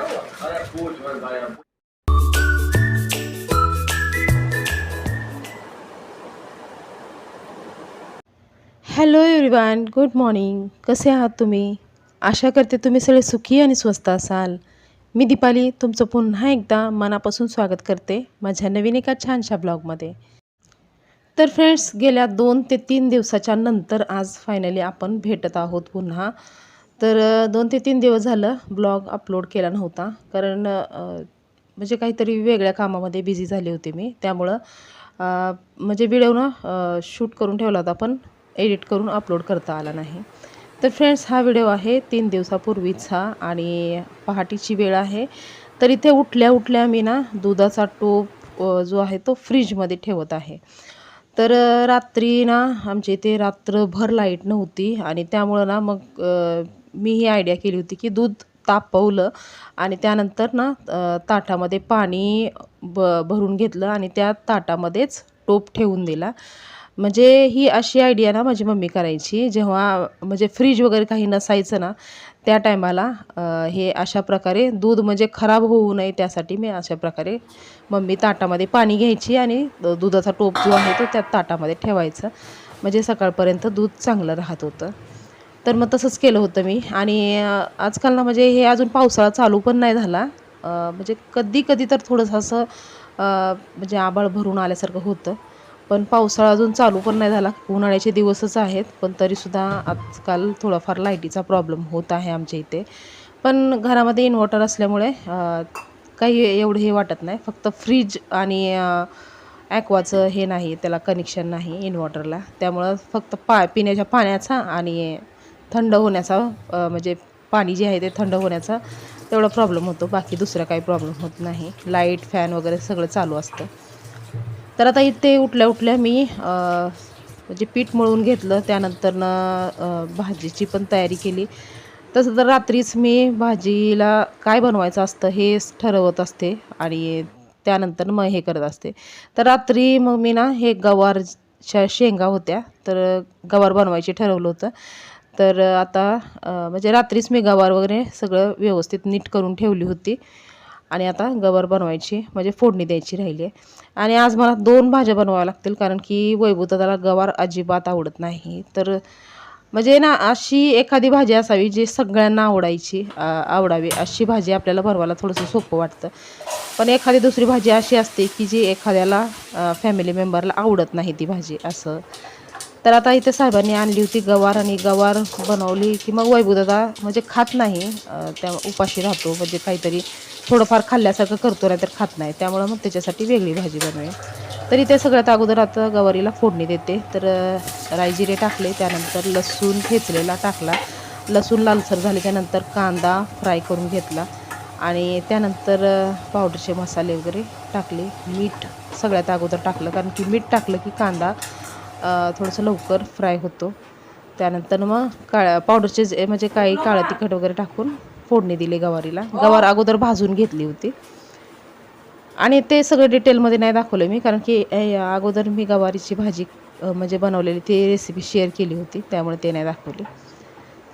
Hello everyone, good morning. कसे आहात तुम्ही? आशा करते तुम्ही सगळे सुखी आणि स्वस्त असाल. मी दीपाली तुमचं पुन्हा एकदा मनापासून स्वागत करते माझ्या नवीन एका छानशा ब्लॉगमध्ये. तर फ्रेंड्स, गेल्या 2 ते 3 दिवसाच्या नंतर आज फायनली आपण भेटत आहोत पुन्हा. तर 2 ते 3 दिवस झालं ब्लॉग अपलोड केला नव्हता, कारण म्हणजे काहीतरी वेगळ्या कामामध्ये बिझी झाले होते मी. त्यामुळं म्हणजे व्हिडिओ ना शूट करून ठेवला होता, पण एडिट करून अपलोड करता आला नाही. तर फ्रेंड्स, हा व्हिडिओ आहे 3 दिवसापूर्वीचा आणि पहाटेची वेळ आहे. तर इथे उठल्या उठल्या मी ना दुधाचा टोप जो आहे तो फ्रीजमध्ये ठेवत आहे. तर रात्री ना आमच्या इथे रात्रभर लाईट नव्हती आणि त्यामुळं ना मग मी ही आयडिया केली होती की दूध तापवलं आणि त्यानंतर ना ताटामध्ये पाणी भरून घेतलं आणि त्या ताटामध्येच टोप ठेवून दिला. म्हणजे ही अशी आयडिया ना माझी मम्मी करायची, जेव्हा म्हणजे फ्रीज वगैरे काही नसायचं ना त्या टायमाला. हे अशा प्रकारे दूध म्हणजे खराब होऊ नये त्यासाठी मी अशा प्रकारे मम्मी ताटामध्ये पाणी घ्यायची आणि दुधाचा टोप जो आहे तो त्या ताटामध्ये ठेवायचा, म्हणजे सकाळपर्यंत दूध चांगलं राहत होतं. तर मग तसंच केलं होतं मी. आणि आजकाल ना म्हणजे हे अजून पावसाळा चालू पण नाही झाला, म्हणजे कधी कधी तर थोडंसं असं म्हणजे आभाळ भरून आल्यासारखं होतं, पण पावसाळा अजून चालू पण नाही झाला. उन्हाळ्याचे दिवसच आहेत, पण तरीसुद्धा आजकाल थोडाफार लाईटीचा प्रॉब्लेम होत आहे आमच्या इथे. पण घरामध्ये इन्व्हर्टर असल्यामुळे काही एवढं हे वाटत नाही. फक्त फ्रीज आणि ॲक्वाचं हे नाही, त्याला कनेक्शन नाही इन्व्हर्टरला. त्यामुळं फक्त पिण्याच्या पाण्याचा आणि थंड होण्याचा म्हणजे पाणी जे आहे ते थंड होण्याचा तेवढा प्रॉब्लेम होतो. बाकी दुसरा काही प्रॉब्लेम होत नाही. लाईट, फॅन वगैरे सगळं चालू असतं. तर आता इथे उठल्या उठल्या मी म्हणजे पीठ मळून घेतलं. त्यानंतरनं भाजीची पण तयारी केली. तसं तर रात्रीच मी भाजीला काय बनवायचं असतं हे ठरवत असते आणि त्यानंतर मग हे करत असते. तर रात्री मग मी ना हे गवारच्या शेंगा होत्या, तर गवार बनवायचे ठरवलं होतं. तर आता म्हणजे रात्रीच मी गवार वगैरे सगळं व्यवस्थित नीट करून ठेवली होती आणि आता गवार बनवायची म्हणजे फोडणी द्यायची राहिली आहे. आणि आज मला 2 भाज्या बनवाव्या लागतील, कारण की वैभवदादाला गवार अजिबात आवडत नाही. तर म्हणजे ना अशी एखादी भाजी असावी जी सगळ्यांना आवडावी, अशी भाजी आपल्याला बनवायला थोडंसं सोपं वाटतं. पण एखादी दुसरी भाजी अशी असते की जी एखाद्याला फॅमिली मेंबरला आवडत नाही ती भाजी असं. तर आता इथे साहेबांनी आणली होती गवार आणि गवार बनवली की मग वैभवदादा म्हणजे खात नाही, त्या उपाशी राहतो, म्हणजे काहीतरी थोडंफार खाल्ल्यासारखं करतो, नाही तर खात नाही. त्यामुळं मग त्याच्यासाठी वेगळी भाजी बनवेल. तर इथे सगळ्यात अगोदर आता गवारीला फोडणी देते. तर राई जिरे टाकले, त्यानंतर लसूण ठेचलेला टाकला. लसूण लालसर झाले त्यानंतर कांदा फ्राय करून घेतला आणि त्यानंतर पावडरचे मसाले वगैरे टाकले. मीठ सगळ्यात अगोदर टाकलं, कारण की मीठ टाकलं की कांदा थोडंसं लवकर फ्राय होतो. त्यानंतर मग पावडरचे म्हणजे काही काळं तिखट वगैरे टाकून फोडणी दिली गवारीला. गवार अगोदर भाजून घेतली होती आणि ते सगळं डिटेलमध्ये नाही दाखवलं मी, कारण की अगोदर मी गवारीची भाजी म्हणजे बनवलेली ती रेसिपी शेअर केली होती, त्यामुळे ते नाही दाखवली.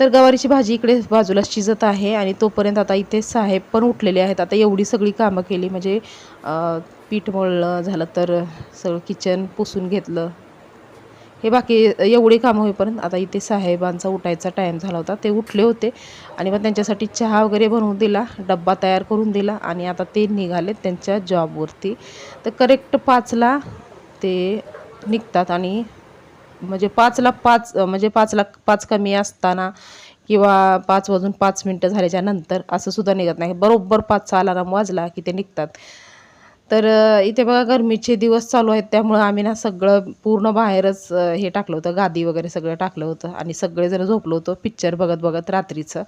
तर गवारीची भाजी इकडे बाजूला शिजत आहे आणि तोपर्यंत आता इथे साहेब पण उठलेले आहेत. आता एवढी सगळी कामं केली म्हणजे पीठ मळलं झालं, तर सगळं किचन पुसून घेतलं, हे बाकी एवढी कामं होईपर्यंत आता इथे साहेबांचा उठायचा टाईम झाला होता. ते उठले होते आणि मग त्यांच्यासाठी चहा वगैरे बनवून दिला, डब्बा तयार करून दिला आणि आता ते निघाले त्यांच्या जॉबवरती. तर करेक्ट 5ला ते निघतात आणि म्हणजे 5ला 5 म्हणजे 5ला 5 कमी असताना किंवा 5 वाजून 5 मिनिटं झाल्याच्या नंतर असं सुद्धा निघत नाही. बरोबर 5चा अलार्म वाजला की ते निघतात. तर इथे बघा गरमीचे दिवस चालू आहेत, त्यामुळं आम्ही ना सगळं पूर्ण बाहेरच हे टाकलं होतं, गादी वगैरे सगळं टाकलं होतं आणि सगळेजण झोपलो होतो पिक्चर बघत बघत रात्रीचं.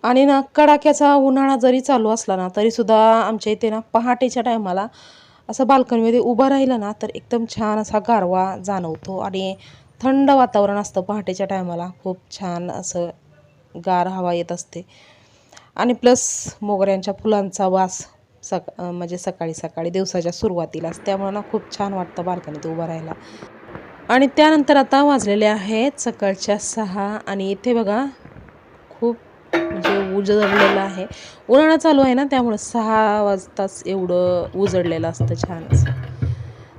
आणि ना कडाक्याचा उन्हाळा जरी चालू असला ना तरीसुद्धा आमच्या इथे ना पहाटेच्या टायमाला असं बाल्कनीमध्ये उभं राहिलं ना तर एकदम छान असा गारवा जाणवतो आणि थंड वातावरण असतं पहाटेच्या टायमाला, खूप छान असं गार हवा येत असते आणि प्लस मोगऱ्यांच्या फुलांचा वास म्हणजे सकाळी सकाळी दिवसाच्या सुरुवातीलाच, त्यामुळे ना खूप छान वाटतं बाल्कनीत उभं राहायला. आणि त्यानंतर आता वाजलेले आहेत सकाळच्या 6 आणि इथे बघा खूप म्हणजे उजळलेलं आहे. उन्हाळा चालू आहे ना, त्यामुळे 6 वाजताच एवढं उजळलेलं असतं छान असं.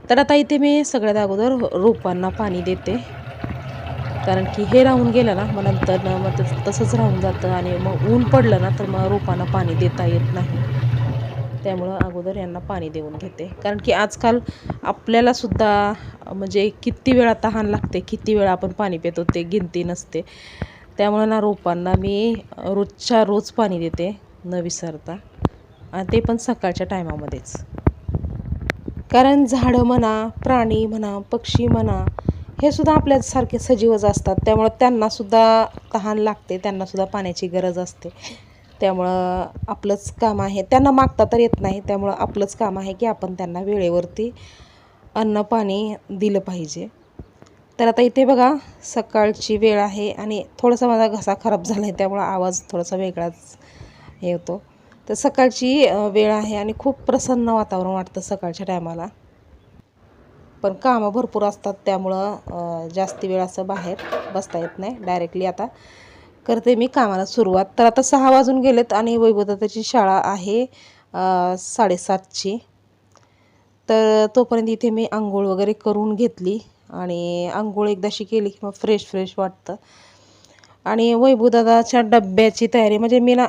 तर आता इथे मी सगळ्यात अगोदर रोपांना पाणी देते, कारण की हे राहून गेलं ना मग नंतर ना मग तसंच राहून जातं आणि मग ऊन पडलं ना तर मग रोपांना पाणी देता येत नाही. त्यामुळं अगोदर यांना पाणी देऊन घेते, कारण की आजकाल आपल्याला सुद्धा म्हणजे किती वेळा तहान लागते, किती वेळा आपण पाणी पितो ते गिनती नसते. त्यामुळं ना रोपांना मी रोजच्या रोज पाणी देते न विसरता, आणि ते पण सकाळच्या टायमामध्येच. कारण झाडं म्हणा, प्राणी म्हणा, पक्षी म्हणा, हे सुद्धा आपल्यासारखे सजीवच असतात. त्यामुळं त्यांनासुद्धा तहान लागते, त्यांनासुद्धा पाण्याची गरज असते. त्यामुळं आपलंच काम आहे, त्यांना मागता तर येत नाही, त्यामुळं आपलंच काम आहे की आपण त्यांना वेळेवरती अन्न पाणी दिलं पाहिजे. तर आता इथे बघा सकाळची वेळ आहे आणि थोडासा माझा घसा खराब झाला आहे, त्यामुळं आवाज थोडासा वेगळाच हे होतो. तर सकाळची वेळ आहे आणि खूप प्रसन्न वातावरण वाटतं सकाळच्या टायमाला. पण कामं भरपूर असतात, त्यामुळं जास्ती वेळ असं बाहेर बसता येत नाही. डायरेक्टली आता करते मी कामाला सुरुवात. तर आता 6 वाजून गेलेत आणि वैभवदत्ताची शाळा आहे 7:30ची. तर तोपर्यंत इथे मी अंघोळ वगैरे करून घेतली आणि अंघोळ एकदाशी केली की मग फ्रेश फ्रेश वाटतं. आणि वैभवदादाच्या डब्याची तयारी म्हणजे मी ना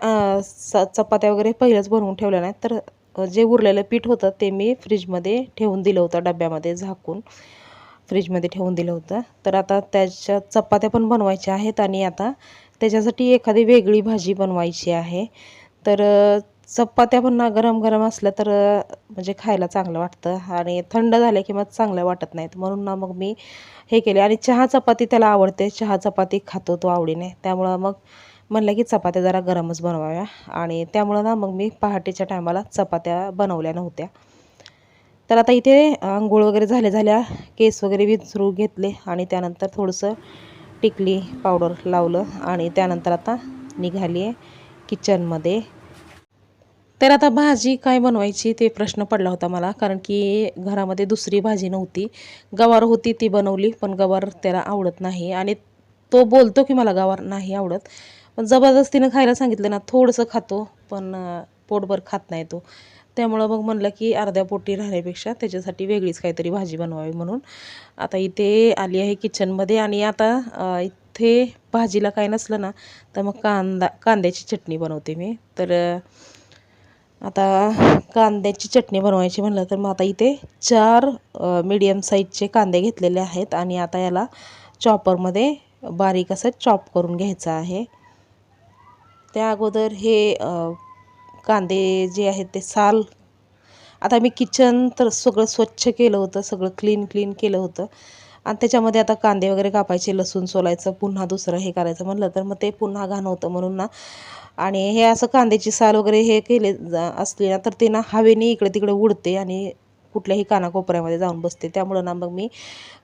चपात्या वगैरे पहिलेच बनवून ठेवल्या नाहीत, तर जे उरलेलं पीठ होतं ते मी फ्रीजमध्ये ठेवून दिलं होतं, डब्यामध्ये झाकून फ्रीजमध्ये ठेवून दिलं होतं. तर आता त्याच्या चपात्या पण बनवायच्या आहेत आणि आता त्याच्यासाठी एखादी वेगळी भाजी बनवायची आहे. तर चपात्या पण ना गरम गरम असल्या तर म्हणजे खायला चांगलं वाटतं आणि थंड झाल्या की मग चांगल्या वाटत नाहीत, म्हणून ना मग मी हे केले. आणि चहा चपाती त्याला आवडते, चहा चपाती खातो तो आवडीने, त्यामुळं मग म्हणलं की चपात्या जरा गरमच बनवाव्या आणि त्यामुळं ना मग मी पहाटेच्या टायमाला चपात्या बनवल्या नव्हत्या. तर आता इथे अंघोळ वगैरे झाल्या केस वगैरे विंचरू घेतले आणि त्यानंतर थोडंसं टिकली पावडर लावलं आणि त्यानंतर आता निघाली आहे किचनमध्ये. तर आता भाजी काय बनवायची ते प्रश्न पडला होता मला, कारण की घरामध्ये दुसरी भाजी नव्हती. गवार होती ती बनवली, पण गवार त्याला आवडत नाही आणि तो बोलतो की मला गवार नाही आवडत. पण जबरदस्तीनं खायला सांगितलं ना थोडंसं खातो, पण पोटभर खात नाही तो. त्यामुळं मग म्हणलं की अर्ध्या पोटी राहण्यापेक्षा त्याच्यासाठी वेगळीच काहीतरी भाजी बनवावी म्हणून. आता इथे आली आहे किचनमध्ये आणि आता इथे भाजीला काय नसलं ना तर मग कांद्याची चटणी बनवते मी. तर आता कांद्याची चटणी बनवायची म्हणलं तर मग आता इथे 4 मीडियम साईजचे कांदे घेतलेले आहेत आणि आता याला चॉपरमध्ये बारीक असं चॉप करून घ्यायचं आहे. त्या अगोदर हे कांदे जे आहेत ते साल, आता मी किचन तर सगळं स्वच्छ केलं होतं, सगळं क्लीन केलं होतं आणि त्याच्यामध्ये आता कांदे वगैरे कापायचे, लसूण सोलायचं, पुन्हा दुसरं हे करायचं म्हणलं तर मग ते पुन्हा घाण होतं, म्हणून ना. आणि हे असं कांद्याची साल वगैरे हे केले असले ना तर ते ना हवेने इकडे तिकडे उडते आणि कुठल्याही कानाकोपऱ्यामध्ये जाऊन बसते. त्यामुळं ना मग मी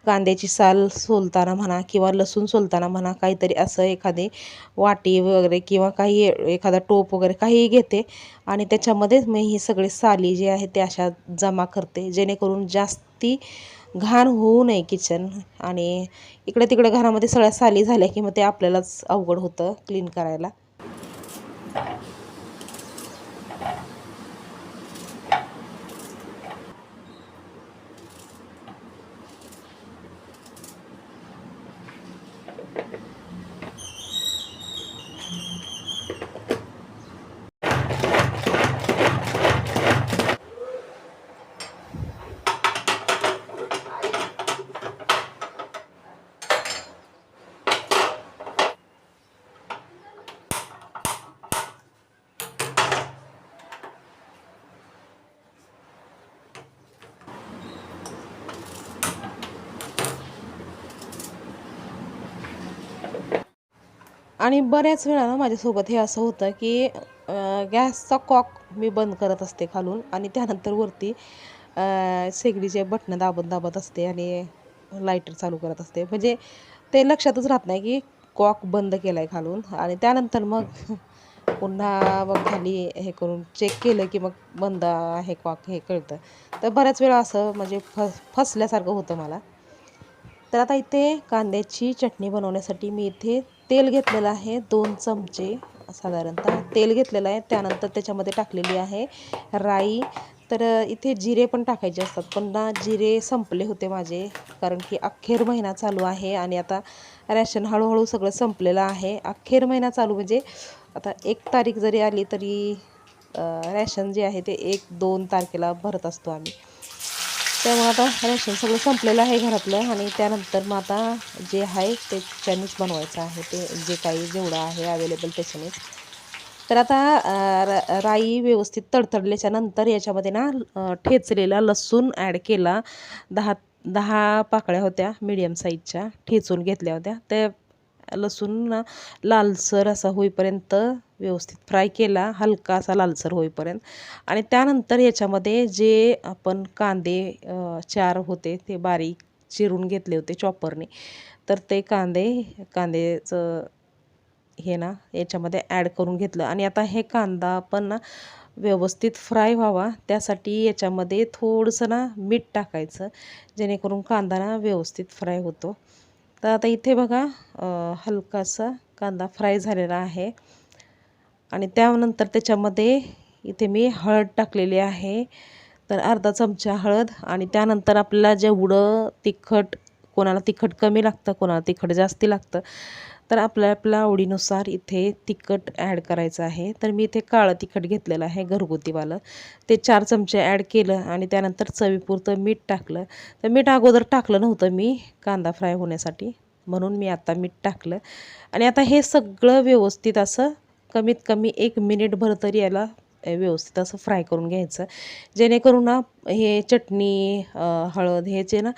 कांद्याची साल सोलताना म्हणा किंवा लसूण सोलताना म्हणा काहीतरी असं एखादी वाटी वगैरे किंवा काही एखादा टोप वगैरे काहीही घेते आणि त्याच्यामध्येच मी ही सगळे साली जे आहेत ते अशा जमा करते, जेणेकरून जास्ती घाण होऊ नये किचन. आणि इकडे तिकडे घरामध्ये सगळ्या साली झाल्या की मग ते आपल्यालाच अवघड होतं क्लीन करायला. आणि बऱ्याच वेळा ना माझ्यासोबत हे असं होतं की गॅसचा कॉक मी बंद करत असते खालून आणि त्यानंतर वरती शेगडीचे बटणं दाबत दाबत असते आणि लायटर चालू करत असते. म्हणजे ते लक्षातच राहत नाही की कॉक बंद केला आहे खालून. आणि त्यानंतर मग पुन्हा मग खाली हे करून चेक केलं की मग बंद आहे कॉक हे कळतं. तर बऱ्याच वेळा असं म्हणजे फसल्यासारखं होतं मला. तर आता इथे कांद्याची चटणी बनवण्यासाठी मी इथे तेल घेतलेलं आहे 2 चमचे साधारणतः तेल घेतलेलं आहे. त्यानंतर त्याच्यामध्ये टाकलेली आहे राई. तर इथे जिरे पण टाकायचे असतात, पण ना जिरे संपले होते माझे, कारण की अखेर महिना चालू आहे आणि आता रॅशन हळूहळू सगळं संपलेलं आहे. अखेर महिना चालू म्हणजे आता 1 तारीख जरी आली तरी रॅशन जे आहे ते 1-2 तारखेला भरत असतो आम्ही. त्यामुळे आता रॅशन सगळं संपलेलं आहे घरातलं आणि त्यानंतर मग आता जे आहे त्याच्यानेच बनवायचं आहे, ते जे काही जेवढं आहे अवेलेबल त्याच्यानेच. तर आता राई व्यवस्थित तडतडल्याच्या नंतर याच्यामध्ये ना ठेचलेला लसूण ॲड केला. 10 पाकळ्या होत्या मीडियम साईजच्या ठेचून घेतल्या होत्या. त्या लसूण ना लालसर असा होईपर्यंत व्यवस्थित फ्राय केला, हलका असा लालसर होईपर्यंत. आणि त्यानंतर याच्यामध्ये जे आपण कांदे 4 होते ते बारीक चिरून घेतले होते चॉपरने. तर ते कांद्याचं हे ना याच्यामध्ये ॲड करून घेतलं. आणि आता हे कांदा पण ना व्यवस्थित फ्राय व्हावा त्यासाठी याच्यामध्ये थोडंसं ना मीठ टाकायचं, जेणेकरून कांदा ना व्यवस्थित फ्राय होतो. तर आता इथे बघा हलकासा कांदा फ्राय झालेला आहे. आणि त्यानंतर त्याच्यामध्ये इथे मी हळद टाकलेली आहे. तर अर्धा चमचा हळद. आणि त्यानंतर आपल्याला जेवढं तिखट, कोणाला तिखट कमी लागतं, कोणाला तिखट जास्ती लागतं, तर आपल्या आवडीनुसार इथे तिखट ॲड करायचं आहे. तर मी इथे काळं तिखट घेतलेलं आहे घरगुतीवालं, ते 4 चमचे ॲड केलं. आणि त्यानंतर चवीपुरतं मीठ टाकलं. तर मीठ अगोदर टाकलं नव्हतं मी कांदा फ्राय होण्यासाठी, म्हणून मी आता मीठ टाकलं. आणि आता हे सगळं व्यवस्थित असं कमीत कमी 1 मिनिटभर तरी याला व्यवस्थित असं फ्राय करून घ्यायचं, जेणेकरून ना हे चटणी हळद हे जे ना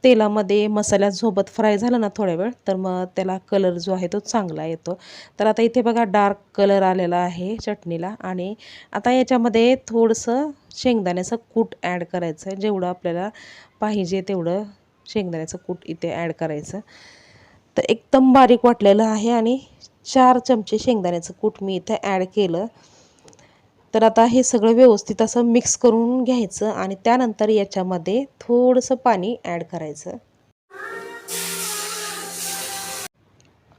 तेलामध्ये मसाल्यासोबत फ्राय झालं ना थोड्या वेळ, तर मग त्याला कलर जो आहे तो चांगला येतो. तर आता इथे बघा डार्क कलर आलेला आहे चटणीला. आणि आता याच्यामध्ये थोडंसं शेंगदाण्याचं कूट ॲड करायचं, जेवढं आपल्याला पाहिजे तेवढं शेंगदाण्याचं कूट इथे ॲड करायचं. तर एकदम बारीक वाटलेलं आहे आणि 4 चमचे शेंगदाण्याचं कूट मी इथे ॲड केलं. तर आता हे सगळं व्यवस्थित असं मिक्स करून घ्यायचं आणि त्यानंतर याच्यामध्ये थोडंसं पाणी ॲड करायचं.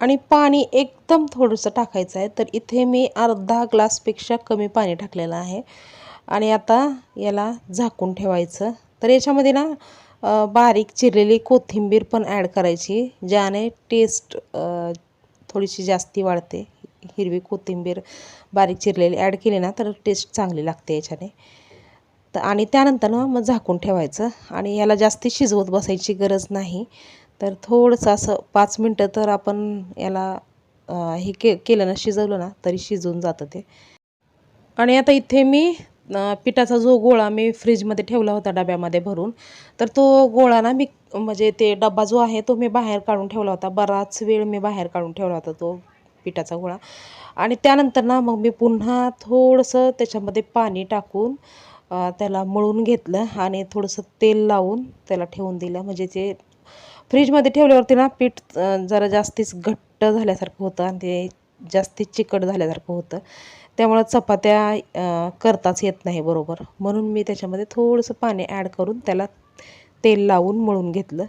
आणि पाणी एकदम थोडंसं टाकायचं आहे. तर इथे मी अर्धा ग्लासपेक्षा कमी पाणी टाकलेलं आहे. आणि आता याला झाकून ठेवायचं. तर याच्यामध्ये ना बारीक चिरलेली कोथिंबीर पण ॲड करायची, ज्याने टेस्ट थोडीशी जास्ती वाढते. हिरवी कोथिंबीर बारीक चिरलेली ॲड केली ना तर टेस्ट चांगली लागते याच्याने. तर आणि त्यानंतर ना मग झाकून ठेवायचं आणि याला जास्ती शिजवत बसायची गरज नाही. तर थोडंसं असं 5 मिनटं तर आपण याला हे केलं ना, शिजवलं ना तरी शिजून जातं ते. आणि आता इथे मी पिठाचा जो गोळा मी फ्रीजमध्ये ठेवला होता डब्यामध्ये भरून, तर तो गोळा ना मी म्हणजे ते डबा जो आहे तो मी बाहेर काढून ठेवला होता. बराच वेळ मी बाहेर काढून ठेवला होता तो पिठाचा गोळा. आणि त्यानंतर ना मग मी पुन्हा थोडंसं त्याच्यामध्ये पाणी टाकून त्याला मळून घेतलं आणि थोडंसं तेल लावून त्याला ठेवून दिलं. म्हणजे ते फ्रीजमध्ये ठेवल्यावरती ना पीठ जरा जास्तीच घट्ट झाल्यासारखं होतं आणि ते जास्तीच चिकट झाल्यासारखं होतं. त्यामुळं चपात्या करताच येत नाही बरोबर. म्हणून मी त्याच्यामध्ये थोडंसं पाणी ॲड करून त्याला तेल लावून मळून घेतलं.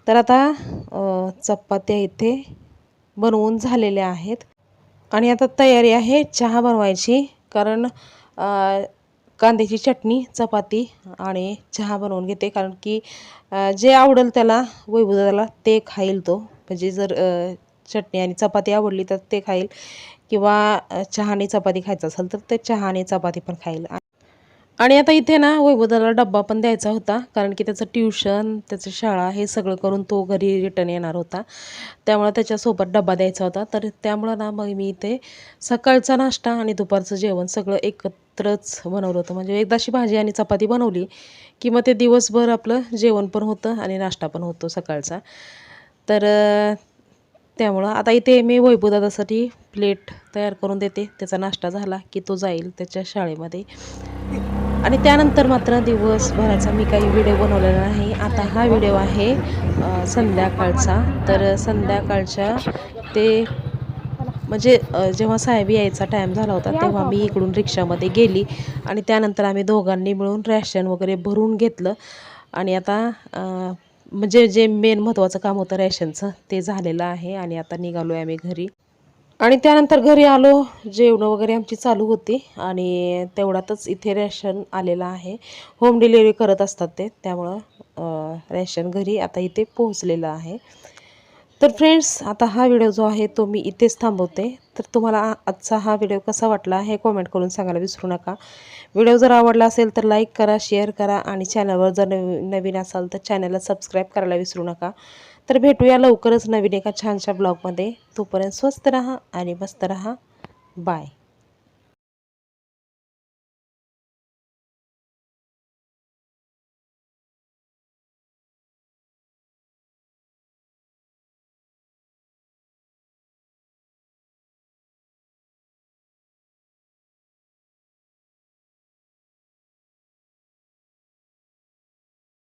तर आता चपात्या इथे बनवून झालेल्या आहेत. आणि आता तयारी आहे चहा बनवायची, कारण कांद्याची चटणी, चपाती आणि चहा बनवून घेते. कारण की जे आवडेल त्याला, वैभवदादाला ते खाईल तो. म्हणजे जर चटणी आणि चपाती आवडली तर ते खाईल, किंवा चहा आणि चपाती खायचं असेल तर ते चहा आणि चपाती पण खाईल. आणि आता इथे ना वैभवदादाला डब्बा पण द्यायचा होता, कारण की त्याचं ट्युशन, त्याचं शाळा हे सगळं करून तो घरी रिटर्न येणार होता. त्यामुळं त्याच्यासोबत डब्बा द्यायचा होता. तर त्यामुळं ना मग मी इथे सकाळचा नाश्ता आणि दुपारचं जेवण सगळं एकत्रच बनवलं होतं. म्हणजे एकदाशी भाजी आणि चपाती बनवली की मग ते दिवसभर आपलं जेवण पण होतं आणि नाश्ता पण होतो सकाळचा. तर त्यामुळं आता इथे मी वैभवदादासाठी प्लेट तयार करून देते. त्याचा नाश्ता झाला की तो जाईल त्याच्या शाळेमध्ये. आणि त्यानंतर मात्र दिवसभराचा मी काही व्हिडिओ बनवलेला नाही. आता हा व्हिडिओ आहे संध्याकाळचा. तर संध्याकाळच्या ते म्हणजे जेव्हा साहेब यायचा टाईम झाला होता तेव्हा मी इकडून रिक्षामध्ये गेली आणि त्यानंतर आम्ही दोघांनी मिळून रॅशन वगैरे भरून घेतलं आणि आता म्हणजे जे मेन महत्त्वाचं काम होतं रॅशनचं ते झालेलं आहे आणि आता निघालो आहे आम्ही घरी. आणि त्यानंतर घरी आलो, जेवणं वगैरे आमची चालू होती आणि तेवढ्यातच इथे रॅशन आलेलं आहे. होम डिलिव्हरी करत असतात ते, त्यामुळं रॅशन घरी आता इथे पोहोचलेलं आहे. तर फ्रेंड्स, आता हा व्हिडिओ जो आहे तो मी इथेच थांबवते. तर तुम्हाला आजचा हा व्हिडिओ कसा वाटला हे कॉमेंट करून सांगायला विसरू नका. व्हिडिओ जर आवडला असेल तर लाईक करा, शेअर करा आणि चॅनलवर जर नवीन असाल तर चॅनलला सबस्क्राईब करायला विसरू नका. तर भेटूया लवकरच नवीन एका छानशा ब्लॉगमध्ये. तोपर्यंत स्वस्त राहा आणि मस्त राहा. बाय.